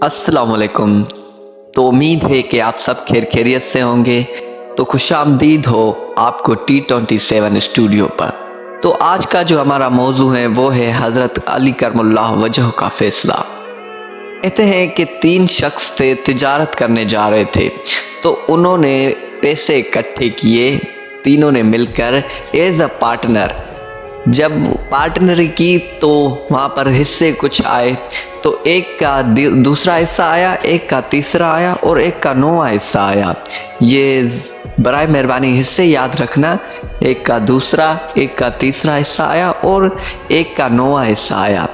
अस्सलाम वालेकुम। तो उम्मीद है कि आप सब खैरियत से होंगे। तो खुशामदीद हो आपको T27 स्टूडियो पर। तो आज का जो हमारा मौजू है वो है हज़रत अली करमुल्लाह वजह का फ़ैसला। कहते हैं कि 3 शख्स थे, तिजारत करने जा रहे थे। तो उन्होंने पैसे इकट्ठे किए, तीनों ने मिलकर एज अ पार्टनर। जब पार्टनरी की तो वहाँ पर हिस्से कुछ आए। तो एक का दूसरा हिस्सा आया, एक का तीसरा आया और एक का 9वां हिस्सा आया। ये बराए मेहरबानी हिस्से याद रखना, एक का दूसरा, एक का तीसरा हिस्सा आया और एक का 9वां हिस्सा आया।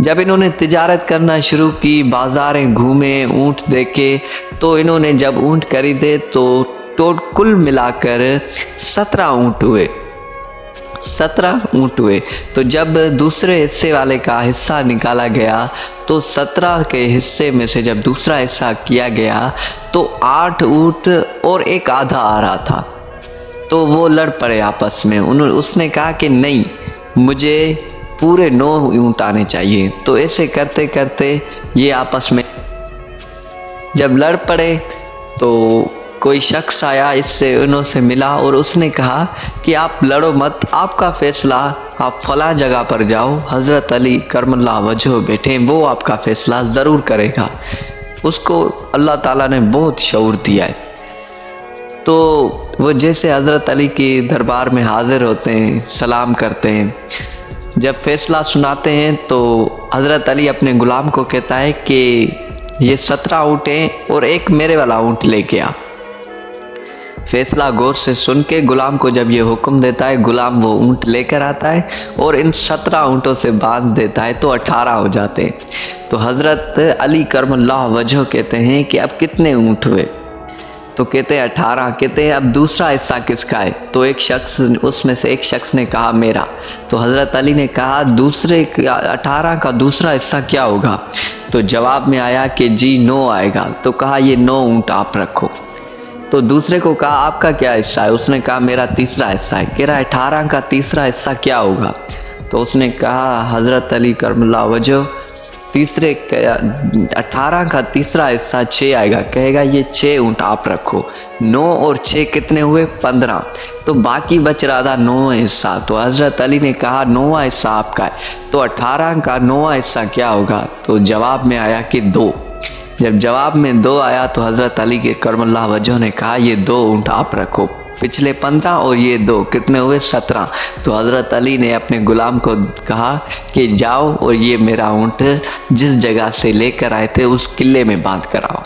जब इन्होंने तिजारत करना शुरू की, बाज़ारें घूमे, ऊँट देखे, तो इन्होंने जब ऊँट खरीदे तो कुल मिलाकर 17 ऊँट हुए। 17 ऊँट हुए। तो जब दूसरे हिस्से वाले का हिस्सा निकाला गया तो 17 के हिस्से में से जब दूसरा हिस्सा किया गया तो 8 ऊँट और एक आधा आ रहा था। तो वो लड़ पड़े आपस में। उसने कहा कि नहीं, मुझे पूरे 9 ऊँट आने चाहिए। तो ऐसे करते करते ये आपस में जब लड़ पड़े तो कोई शख्स आया, इससे उनसे मिला और उसने कहा कि आप लड़ो मत, आपका फ़ैसला, आप फ़लाँ जगह पर जाओ, हज़रत अली करमुल्लाह वजह बैठे, वो आपका फ़ैसला ज़रूर करेगा। उसको अल्लाह ताला ने बहुत शऊर दिया है। तो वो जैसे हज़रत अली के दरबार में हाज़िर होते हैं, सलाम करते हैं, जब फ़ैसला सुनाते हैं तो हज़रत अली अपने ग़ुलाम को कहता है कि ये 17 ऊँट हैं और एक मेरे वाला ऊँट लेके आ। फ़ैसला गौर से सुन के ग़ुलाम को जब ये हुक्म देता है, ग़ुलाम वो ऊँट लेकर आता है और इन 17 ऊँटों से बांध देता है तो 18 हो जाते हैं। तो हज़रत अली करमुल्लाह वजह कहते हैं कि अब कितने ऊँट हुए? तो कहते हैं 18। कहते हैं अब दूसरा हिस्सा किसका है? तो एक शख्स, उसमें से एक शख्स ने कहा मेरा। तो हज़रत अली ने कहा दूसरे 18 का दूसरा हिस्सा क्या होगा? तो जवाब में आया कि जी 9 आएगा। तो कहा ये 9 ऊँट आप रखो। तो दूसरे को कहा आपका क्या हिस्सा है? उसने कहा मेरा तीसरा हिस्सा है। कह रहा है 18 का तीसरा हिस्सा क्या होगा? तो उसने कहा हज़रत अली करमुल्लाह वजह, 18 का तीसरा हिस्सा 6 आएगा। कहेगा ये 6 ऊँट आप रखो। 9 और 6 कितने हुए? 15। तो बाकी बच रहा था 9वां हिस्सा। तो हज़रत अली ने कहा 9वां हिस्सा आपका है। तो 18 का 9वां हिस्सा क्या होगा? तो जवाब में आया कि 2। जब जवाब में 2 आया तो हज़रत अली के करमुल्लाह वजह ने कहा ये 2 ऊँट आप रखो। पिछले 15 और ये 2 कितने हुए? 17। तो हज़रत अली ने अपने ग़ुलाम को कहा कि जाओ और ये मेरा ऊँट जिस जगह से लेकर आए थे उस किले में बांध कर आओ।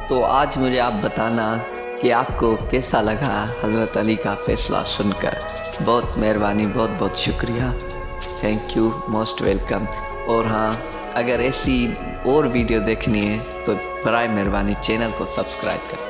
तो आज मुझे आप बताना कि आपको कैसा लगा हज़रत अली का फ़ैसला सुनकर। बहुत मेहरबानी, बहुत बहुत शुक्रिया। Thank you, most welcome. और हाँ, अगर ऐसी और वीडियो देखनी है तो बराए मेहरबानी चैनल को सब्सक्राइब करें।